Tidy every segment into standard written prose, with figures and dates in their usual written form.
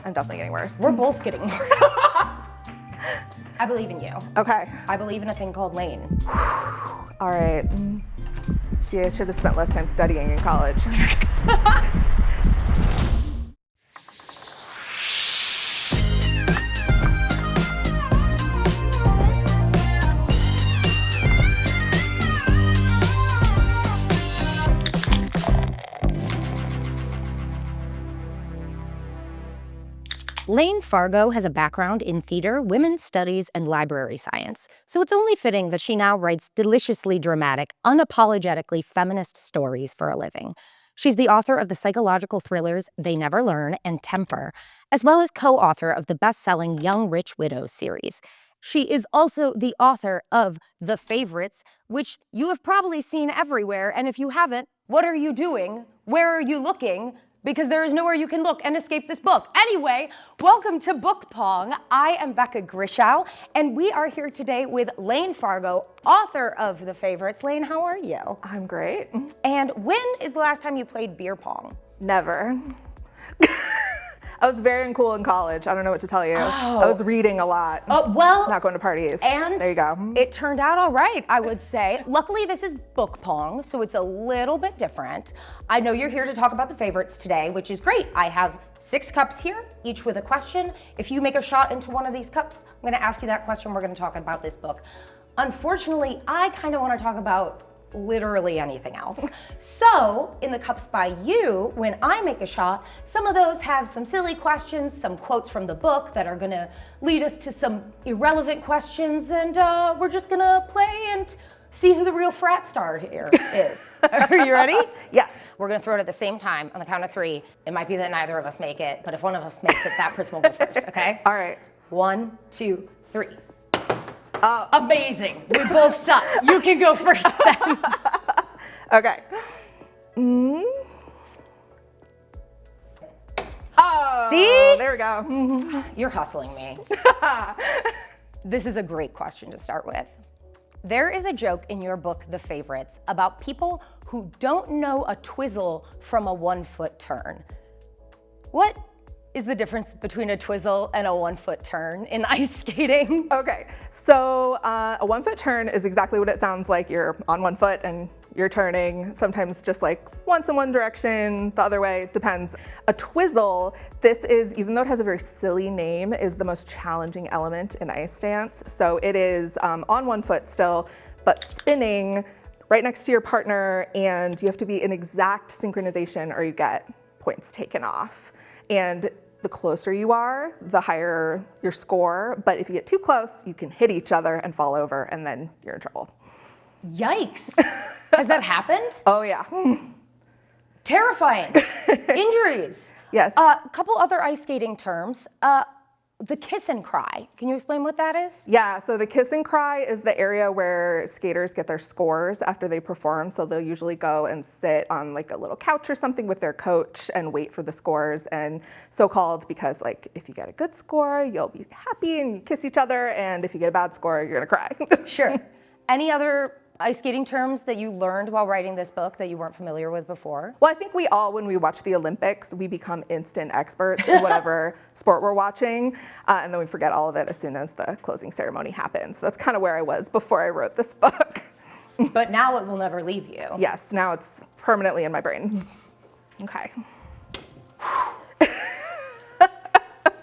I'm definitely getting worse. We're both getting worse. I believe in you. Okay. I believe in a thing called Layne. All right. See, I should have spent less time studying in college. Layne Fargo has a background in theater, women's studies, and library science, so it's only fitting that she now writes deliciously dramatic, unapologetically feminist stories for a living. She's the author of the psychological thrillers They Never Learn and Temper, as well as co-author of the best-selling Young Rich Widow series. She is also the author of The Favorites, which you have probably seen everywhere, and if you haven't, what are you doing? Where are you looking? Because there is nowhere you can look and escape this book. Anyway, welcome to Book Pong. I am Becca Grishow, and we are here today with Layne Fargo, author of The Favorites. Layne, how are you? I'm great. And when is the last time you played beer pong? Never. I was very uncool in college. I don't know what to tell you. I was reading a lot. Well, not going to parties. And there you go. It turned out all right, I would say. Luckily, this is Book Pong, so it's a little bit different. I know you're here to talk about The Favorites today, which is great. I have 6 cups here, each with a question. If you make a shot into one of these cups, I'm gonna ask you that question. We're gonna talk about this book. Unfortunately, I kind of want to talk about literally anything else. So, in the cups by you, when I make a shot, some of those have some silly questions, some quotes from the book that are gonna lead us to some irrelevant questions, and we're just gonna play and see who the real frat star here is. Are you ready? Yes. We're gonna throw it at the same time on the count of 3. It might be that neither of us make it, but if one of us makes it, that person will go first, okay? All right. 1, 2, 3. Amazing. We both suck. You can go first then. Okay. Oh, see? There we go. You're hustling me. This is a great question to start with. There is a joke in your book, The Favorites, about people who don't know a twizzle from a 1-foot turn. What is the difference between a twizzle and a 1-foot turn in ice skating? Okay, so a 1-foot turn is exactly what it sounds like. You're on 1 foot and you're turning, sometimes just like once in one direction, the other way, depends. A twizzle, this is, even though it has a very silly name, is the most challenging element in ice dance. So it is on 1 foot still, but spinning right next to your partner, and you have to be in exact synchronization or you get points taken off. And the closer you are, the higher your score. But if you get too close, you can hit each other and fall over, and then you're in trouble. Yikes. Has that happened? Oh, yeah. Terrifying. Injuries. Yes. A couple other ice skating terms. The kiss and cry. Can you explain what that is? Yeah, so the kiss and cry is the area where skaters get their scores after they perform. So they'll usually go and sit on like a little couch or something with their coach and wait for the scores. And so called because like if you get a good score, you'll be happy and you kiss each other. And if you get a bad score, you're gonna cry. Sure. Any other ice skating terms that you learned while writing this book that you weren't familiar with before? Well, I think we all, when we watch the Olympics, we become instant experts in whatever sport we're watching, and then we forget all of it as soon as the closing ceremony happens. That's kind of where I was before I wrote this book. But now it will never leave you. Yes, now it's permanently in my brain. Okay.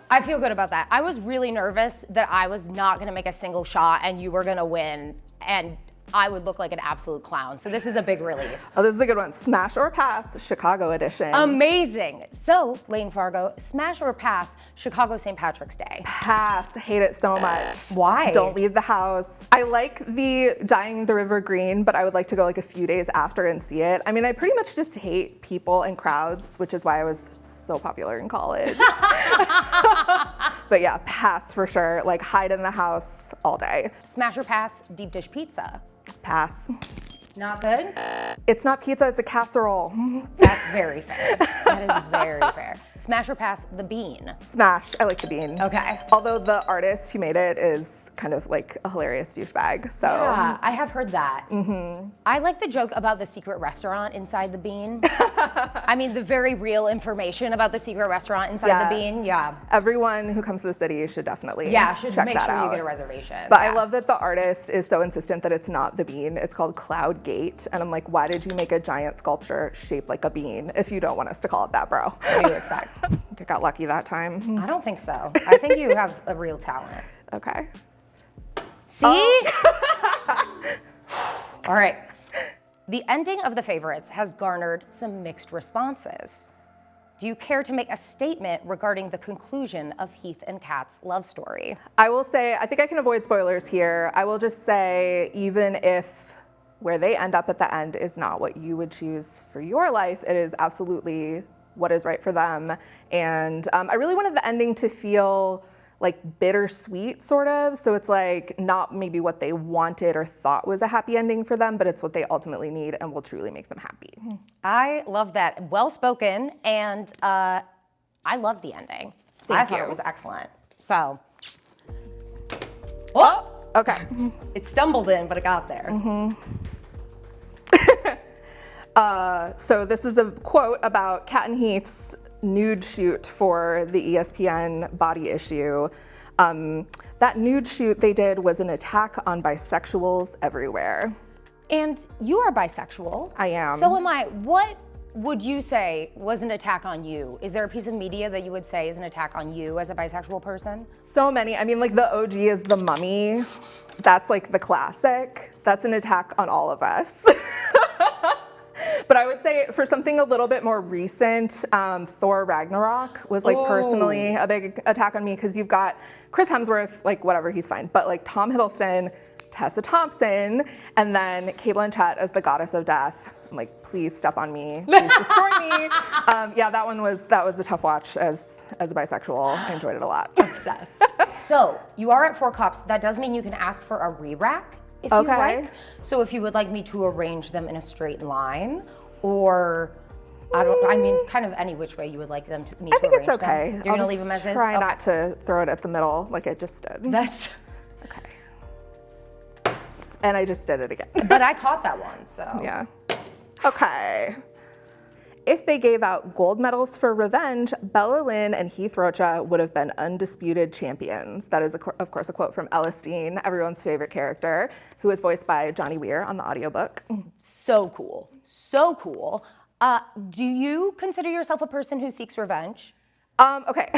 I feel good about that. I was really nervous that I was not gonna make a single shot and you were gonna win, and I would look like an absolute clown. So this is a big relief. Oh, this is a good one. Smash or pass, Chicago edition. Amazing. So, Layne Fargo, smash or pass Chicago St. Patrick's Day? Pass. Hate it so much. Why? Don't leave the house. I like the dyeing the river green, but I would like to go like a few days after and see it. I mean, I pretty much just hate people and crowds, which is why I was so popular in college. But yeah, pass for sure. Like hide in the house all day. Smash or pass deep dish pizza? Pass. Not good? It's not pizza, it's a casserole. That's very fair. That is very fair. Smash or pass the bean? Smash. I like the bean. Okay. Although the artist who made it is kind of like a hilarious douchebag. So Yeah, I have heard that. I like the joke about the secret restaurant inside the bean. I mean, the very real information about the secret restaurant inside the bean. Yeah. everyone who comes to the city should definitely Should check make that sure out. you get a reservation. But I love that the artist is so insistent that it's not the bean. It's called Cloud Gate. And I'm like, why did you make a giant sculpture shaped like a bean if you don't want us to call it that, bro? What do you expect? I got lucky that time. I don't think so. I think you have a real talent. Okay. See? All right. The ending of The Favorites has garnered some mixed responses. Do you care to make a statement regarding the conclusion of Heath and Kat's love story? I will say, I think I can avoid spoilers here. I will just say, even if where they end up at the end is not what you would choose for your life, it is absolutely what is right for them. And I really wanted the ending to feel like bittersweet, sort of. So it's like not maybe what they wanted or thought was a happy ending for them, but it's what they ultimately need and will truly make them happy. I love that. Well spoken, and I love the ending. I thought it was excellent. So, Okay. It stumbled in, but it got there. So this is a quote about Kat and Heath's nude shoot for the ESPN body issue. That nude shoot they did was an attack on bisexuals everywhere. And you are bisexual. I am. So am I. What would you say was an attack on you? Is there a piece of media that you would say is an attack on you as a bisexual person? So many. I mean, like the OG is The Mummy. That's like the classic. That's an attack on all of us. But I would say for something a little bit more recent, Thor Ragnarok was like personally a big attack on me, because you've got Chris Hemsworth, like whatever, he's fine, but like Tom Hiddleston, Tessa Thompson, and then Cate Blanchett as the goddess of death. I'm like, please step on me, please destroy me. Yeah, that was a tough watch as a bisexual. I enjoyed it a lot. Obsessed. So you are at 4 cups. That does mean you can ask for a re-rack if you like. So if you would like me to arrange them in a straight line, or kind of any which way you would like me to arrange them. I think it's okay. You're gonna leave them as is? Try not to throw it at the middle like I just did. That's okay. And I just did it again. But I caught that one, so. Yeah. Okay. If they gave out gold medals for revenge, Bella Lynn and Heath Rocha would have been undisputed champions. That is, of course, a quote from Ella Steen, everyone's favorite character, who is voiced by Johnny Weir on the audiobook. So cool. So cool. Do you consider yourself a person who seeks revenge? Okay.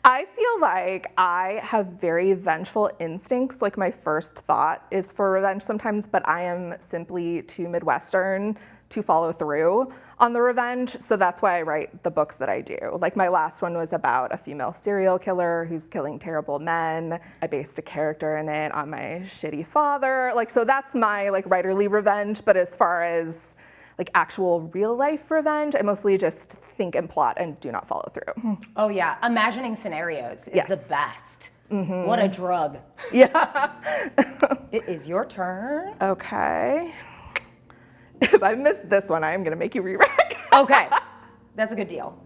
I feel like I have very vengeful instincts. Like my first thought is for revenge sometimes, but I am simply too Midwestern to follow through on the revenge. So that's why I write the books that I do. Like my last one was about a female serial killer who's killing terrible men. I based a character in it on my shitty father. Like, so that's my like writerly revenge. But as far as like actual real life revenge, I mostly just think and plot and do not follow through. Oh yeah, imagining scenarios is the best. What a drug. Yeah. It is your turn. Okay. If I miss this one, I am gonna make you re-rack. Okay, that's a good deal.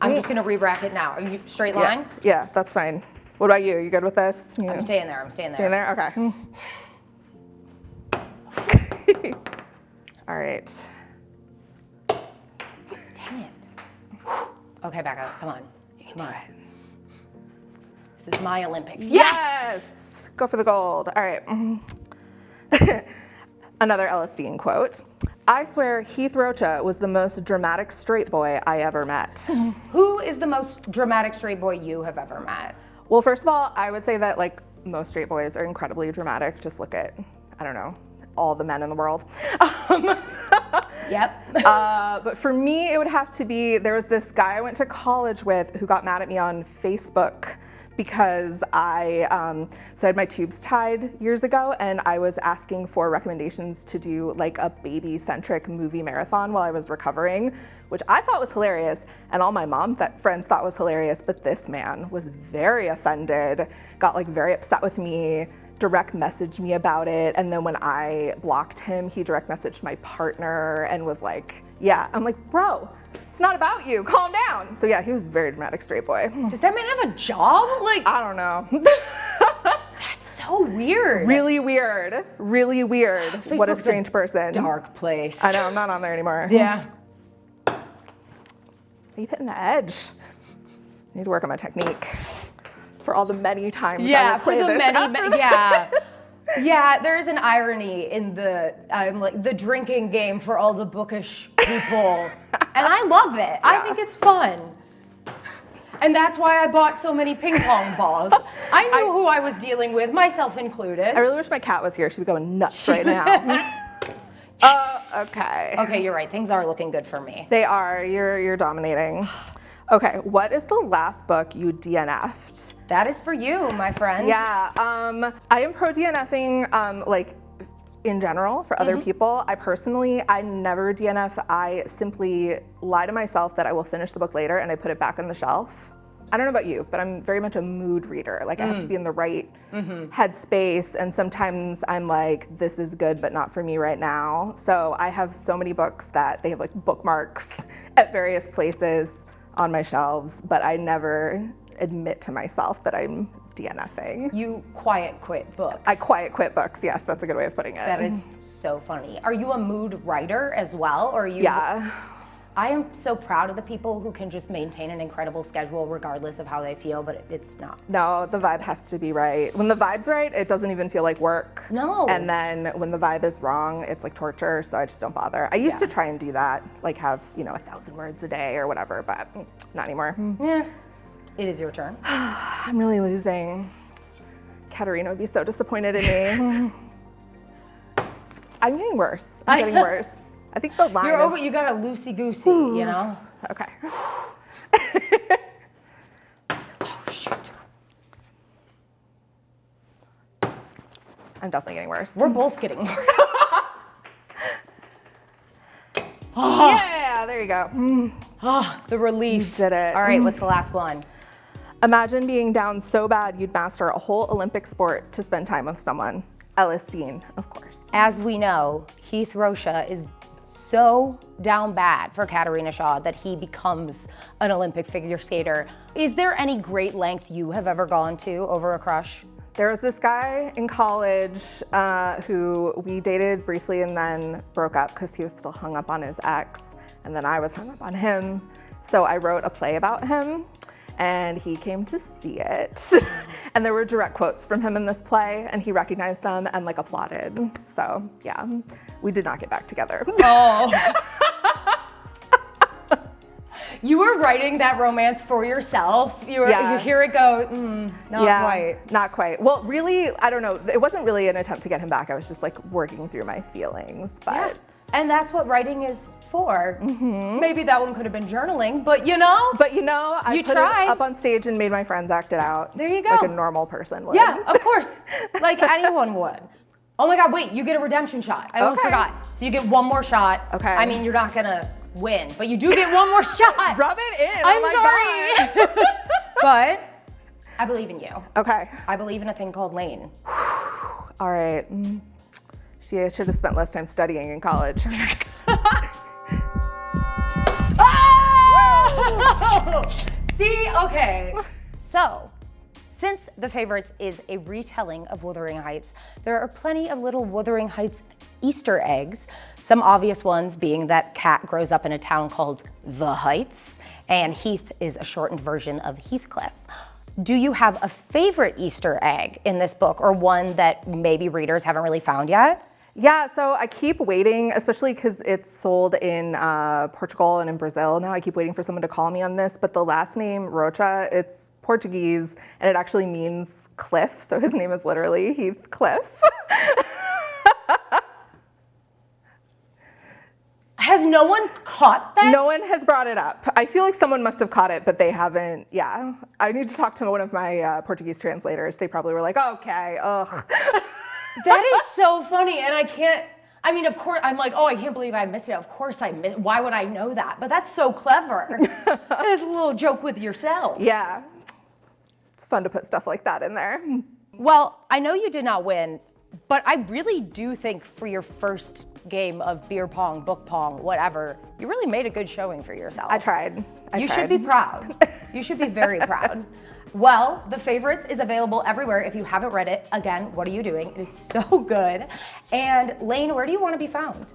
I'm just gonna re-rack it now. Are you straight line? Yeah, that's fine. What about you? You good with this? I'm staying there, Staying there? Okay. All right. Dang it. Okay, Becca, come on. Come on. This is my Olympics. Yes! Go for the gold. All right. Another Ella Steen quote. I swear Heath Rocha was the most dramatic straight boy I ever met. Who is the most dramatic straight boy you have ever met? Well, first of all, I would say that like most straight boys are incredibly dramatic. Just look at, I don't know, all the men in the world. Yep. But for me, it would have to be, there was this guy I went to college with who got mad at me on Facebook because so I had my tubes tied years ago, and I was asking for recommendations to do like a baby-centric movie marathon while I was recovering, which I thought was hilarious, and all my mom friends thought was hilarious, but this man was very offended, got like very upset with me, direct messaged me about it, and then when I blocked him, he direct messaged my partner and was like, yeah. I'm like, bro, it's not about you, calm down. So yeah, he was a very dramatic straight boy. Does that man have a job? Like, I don't know. so weird. Really weird. Really weird. What a Facebook's strange person. Dark place. I know, I'm not on there anymore. Yeah. Keep hitting the edge. I need to work on my technique for all the many times. Yeah, for the many, yeah. Yeah, there's an irony in the drinking game for all the bookish people. And I love it. I think it's fun. And that's why I bought so many ping pong balls. I knew who I was dealing with, myself included. I really wish my cat was here. She'd be going nuts right now. Yes. Okay. Okay, you're right. Things are looking good for me. They are. You're dominating. Okay, what is the last book you DNF'd? That is for you, my friend. Yeah, I am pro DNFing, like in general for other people. I never DNF. I simply lie to myself that I will finish the book later and I put it back on the shelf. I don't know about you, but I'm very much a mood reader. Like I have to be in the right headspace, and sometimes I'm like, this is good, but not for me right now. So I have so many books that they have like bookmarks at various places on my shelves, but I never admit to myself that I'm DNFing. You quiet quit books. I quiet quit books, yes, that's a good way of putting it. That is so funny. Are you a mood writer as well, or are you? Yeah. I am so proud of the people who can just maintain an incredible schedule regardless of how they feel, but it's not. No, the vibe has to be right. When the vibe's right, it doesn't even feel like work. No. And then when the vibe is wrong, it's like torture, so I just don't bother. I used to try and do that, like have, 1,000 words a day or whatever, but not anymore. Yeah. It is your turn. I'm really losing. Katerina would be so disappointed in me. I'm getting worse. I'm getting worse. I think the line You got a loosey-goosey, you know? Okay. Oh, shoot. I'm definitely getting worse. We're both getting worse. Yeah, there you go. Oh, the relief. You did it. All right, what's the last one? Imagine being down so bad you'd master a whole Olympic sport to spend time with someone. Ellis Dean, of course. As we know, Heath Rocha is so down bad for Katerina Shaw that he becomes an Olympic figure skater. Is there any great length you have ever gone to over a crush? There was this guy in college who we dated briefly and then broke up because he was still hung up on his ex, and then I was hung up on him. So I wrote a play about him, and he came to see it. And there were direct quotes from him in this play, and he recognized them and like applauded. So yeah, we did not get back together. Oh. You were writing that romance for yourself. You hear it go, not quite. Not quite. Well, really, I don't know. It wasn't really an attempt to get him back. I was just like working through my feelings, but. Yeah. And that's what writing is for. Maybe that one could have been journaling, but you know. I put tried. it up on stage and made my friends act it out. There you go. Like a normal person would. Yeah, of course. Like anyone would. Oh my God, wait, you get a redemption shot. I almost forgot. So you get one more shot. Okay. I mean, you're not gonna win, but you do get one more shot. Rub it in. I'm oh my sorry. But I believe in you. Okay. I believe in a thing called Layne. All right. See, I should have spent less time studying in college. Oh! See, okay. So, since The Favorites is a retelling of Wuthering Heights, there are plenty of little Wuthering Heights Easter eggs. Some obvious ones being that Kat grows up in a town called The Heights, and Heath is a shortened version of Heathcliff. Do you have a favorite Easter egg in this book, or one that maybe readers haven't really found yet? Yeah, so I keep waiting, especially because it's sold in Portugal and in Brazil now. I keep waiting for someone to call me on this, but the last name, Rocha, it's Portuguese, and it actually means cliff, so his name is literally Heathcliff. Has no one caught that? No one has brought it up. I feel like someone must have caught it, but they haven't. Yeah, I need to talk to one of my Portuguese translators. They probably were like, okay, ugh. That is so funny, and of course, I'm like, oh, I can't believe I missed it. Of course I missed it. Why would I know that? But that's so clever. It's a little joke with yourself. Yeah, it's fun to put stuff like that in there. Well, I know you did not win, but I really do think for your first game of beer pong, book pong, whatever, you really made a good showing for yourself. I tried. You should be proud. You should be very proud. Well, The Favorites is available everywhere. If you haven't read it, again, what are you doing? It is so good. And Layne, where do you want to be found?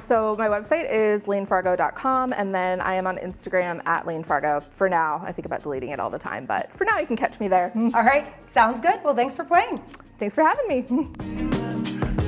So my website is laynefargo.com, and then I am on Instagram at Layne Fargo. For now, I think about deleting it all the time, but for now you can catch me there. All right, sounds good. Well, thanks for playing. Thanks for having me.